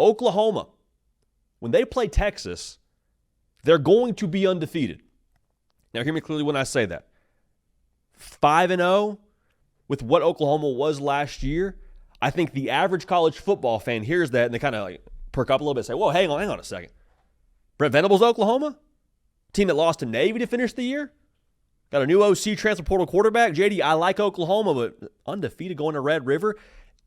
Oklahoma, when they play Texas, they're going to be undefeated. Now, hear me clearly when I say that. 5-0 with what Oklahoma was last year, I think the average college football fan hears that and they kind of like perk up a little bit and say, whoa, hang on a second. Brent Venables, Oklahoma? Team that lost to Navy to finish the year? Got a new OC transfer portal quarterback. JD, I like Oklahoma, but undefeated going to Red River.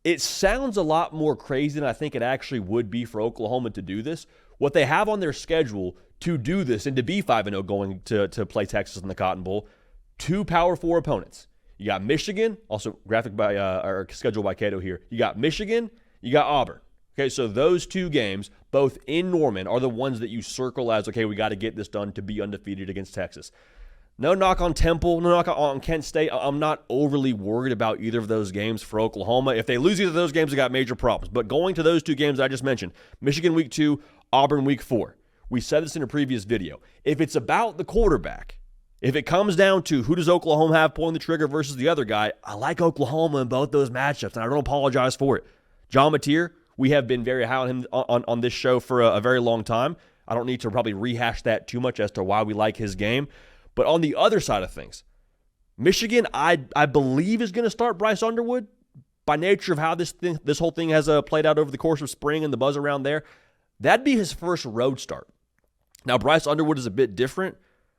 It sounds a lot more crazy than I think it actually would be for Oklahoma to do this. What they have on their schedule to do this and to be 5-0 going to play Texas in the Cotton Bowl, 2 Power 4 opponents. You got Michigan, also graphic by or scheduled by Cato here. You got Michigan, you got Auburn. Okay, so those 2 games, both in Norman, are the ones that you circle as, okay, we got to get this done to be undefeated against Texas. No knock on Temple, no knock on Kent State. I'm not overly worried about either of those games for Oklahoma. If they lose either of those games, they got major problems. But going to those 2 games I just mentioned, Michigan week 2, Auburn week 4. We said this in a previous video. If it's about the quarterback, if it comes down to who does Oklahoma have pulling the trigger versus the other guy, I like Oklahoma in both those matchups, and I don't apologize for it. John Mateer, we have been very high on him on this show for a very long time. I don't need to probably rehash that too much as to why we like his game. But on the other side of things, Michigan, I believe, is going to start Bryce Underwood by nature of how this whole thing has played out over the course of spring and the buzz around there. That'd be his first road start. Now, Bryce Underwood is a bit different,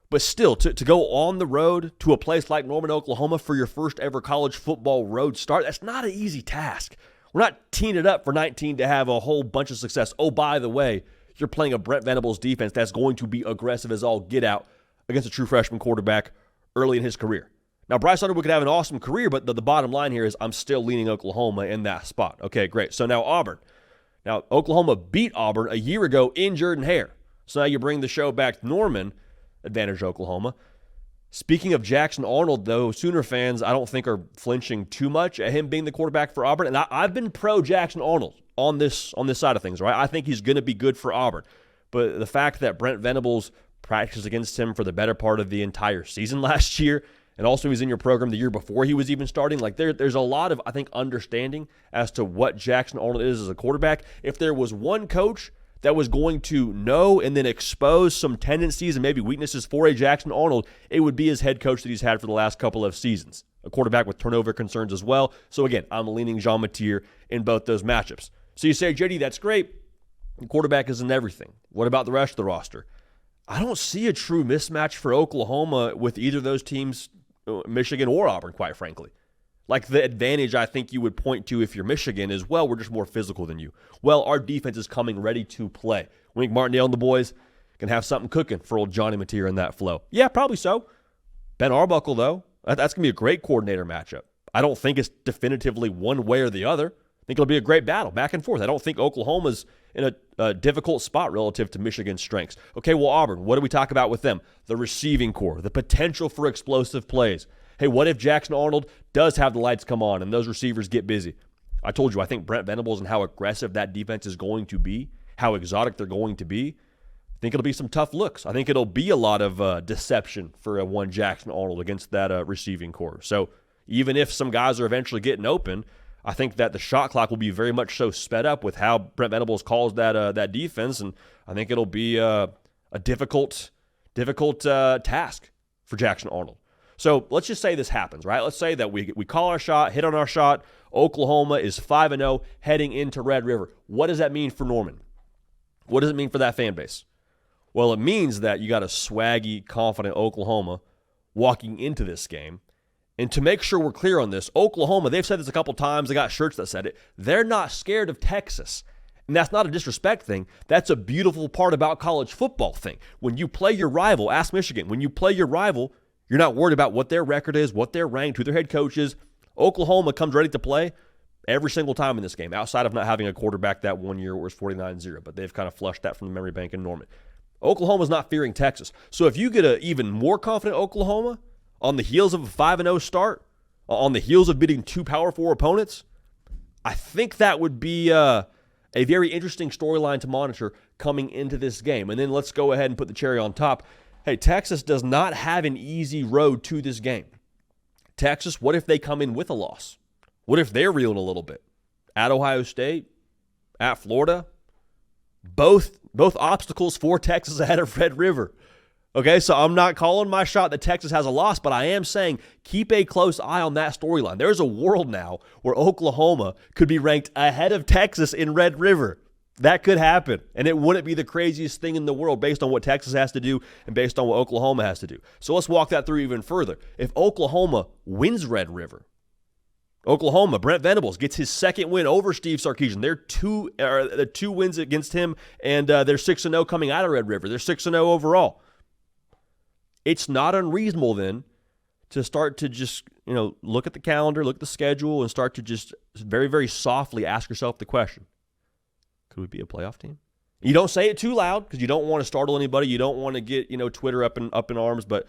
but still, to go on the road to a place like Norman, Oklahoma for your first ever college football road start, that's not an easy task. We're not teeing it up for 19 to have a whole bunch of success. Oh, by the way, you're playing a Brent Venables defense that's going to be aggressive as all get out against a true freshman quarterback early in his career. Now, Bryce Underwood could have an awesome career, but the bottom line here is I'm still leaning Oklahoma in that spot. Okay, great. So now Auburn. Now, Oklahoma beat Auburn a year ago in Jordan-Hare. So now you bring the show back to Norman, advantage Oklahoma. Speaking of Jackson Arnold, though, Sooner fans, I don't think are flinching too much at him being the quarterback for Auburn. And I've been pro Jackson Arnold on this side of things, right? I think he's going to be good for Auburn. But the fact that Brent Venables practiced against him for the better part of the entire season last year, and also he's in your program the year before he was even starting, like there's a lot of, I think, understanding as to what Jackson Arnold is as a quarterback. If there was one coach that was going to know and then expose some tendencies and maybe weaknesses for a Jackson Arnold, it would be his head coach that he's had for the last couple of seasons. A quarterback with turnover concerns as well. So again, I'm leaning Jean Mateer in both those matchups. So you say, JD, that's great. The quarterback isn't everything. What about the rest of the roster? I don't see a true mismatch for Oklahoma with either of those teams, Michigan or Auburn, quite frankly. Like the advantage I think you would point to if you're Michigan is, well, we're just more physical than you. Well, our defense is coming ready to play. Wink Martindale and the boys can have something cooking for old Johnny Mateer in that flow. Yeah, probably so. Ben Arbuckle, though, that's going to be a great coordinator matchup. I don't think it's definitively one way or the other. I think it'll be a great battle, back and forth. I don't think Oklahoma's in a difficult spot relative to Michigan's strengths. Okay, well, Auburn, what do we talk about with them? The receiving core, the potential for explosive plays. Hey, what if Jackson Arnold does have the lights come on and those receivers get busy? I told you, I think Brent Venables and how aggressive that defense is going to be, how exotic they're going to be, I think it'll be some tough looks. I think it'll be a lot of deception for one Jackson Arnold against that receiving core. So even if some guys are eventually getting open, I think that the shot clock will be very much so sped up with how Brent Venables calls that defense, and I think it'll be a difficult task for Jackson Arnold. So let's just say this happens, right? Let's say that we call our shot, hit on our shot. Oklahoma is 5-0 heading into Red River. What does that mean for Norman? What does it mean for that fan base? Well, it means that you got a swaggy, confident Oklahoma walking into this game. And to make sure we're clear on this, Oklahoma, they've said this a couple times. They got shirts that said it. They're not scared of Texas. And that's not a disrespect thing. That's a beautiful part about college football thing. When you play your rival, ask Michigan, when you play your rival, you're not worried about what their record is, what they're ranked, who their head coach is. Oklahoma comes ready to play every single time in this game, outside of not having a quarterback that 1 year was 49-0. But they've kind of flushed that from the memory bank in Norman. Oklahoma's not fearing Texas. So if you get an even more confident Oklahoma on the heels of a 5-0 start, on the heels of beating 2 Power 4 opponents, I think that would be a very interesting storyline to monitor coming into this game. And then let's go ahead and put the cherry on top. Hey, Texas does not have an easy road to this game. Texas, what if they come in with a loss? What if they're reeling a little bit? At Ohio State? At Florida? Both obstacles for Texas ahead of Red River. Okay, so I'm not calling my shot that Texas has a loss, but I am saying keep a close eye on that storyline. There's a world now where Oklahoma could be ranked ahead of Texas in Red River. That could happen, and it wouldn't be the craziest thing in the world based on what Texas has to do and based on what Oklahoma has to do. So let's walk that through even further. If Oklahoma wins Red River, Oklahoma, Brent Venables gets his second win over Steve Sarkisian. They're two wins against him, and they're 6-0 coming out of Red River. They're 6-0 overall. It's not unreasonable then to start to just, look at the calendar, look at the schedule, and start to just very, very softly ask yourself the question, could we be a playoff team? You don't say it too loud because you don't want to startle anybody. You don't want to get, Twitter up in arms, but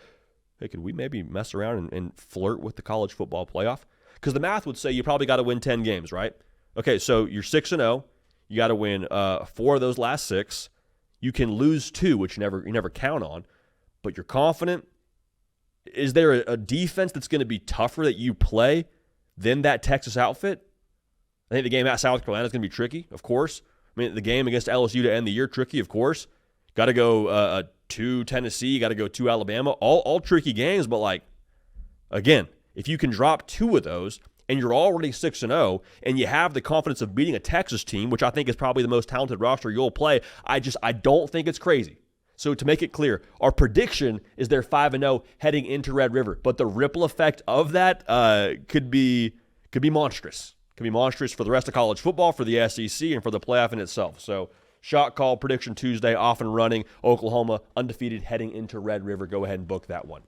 hey, could we maybe mess around and flirt with the college football playoff? Because the math would say you probably got to win 10 games, right? Okay, so you're 6-0. You got to win 4 of those last 6. You can lose 2, which you never count on. But you're confident. Is there a defense that's going to be tougher that you play than that Texas outfit? I think the game at South Carolina is going to be tricky, of course. I mean, the game against LSU to end the year, tricky, of course. Got to go to Tennessee. Got to go to Alabama. All tricky games, but again, if you can drop 2 of those and you're already 6-0 and you have the confidence of beating a Texas team, which I think is probably the most talented roster you'll play, I don't think it's crazy. So to make it clear, our prediction is they're 5-0 heading into Red River, but the ripple effect of that could be monstrous. Could be monstrous for the rest of college football, for the SEC, and for the playoff in itself. So shot call prediction Tuesday, off and running. Oklahoma undefeated heading into Red River. Go ahead and book that one.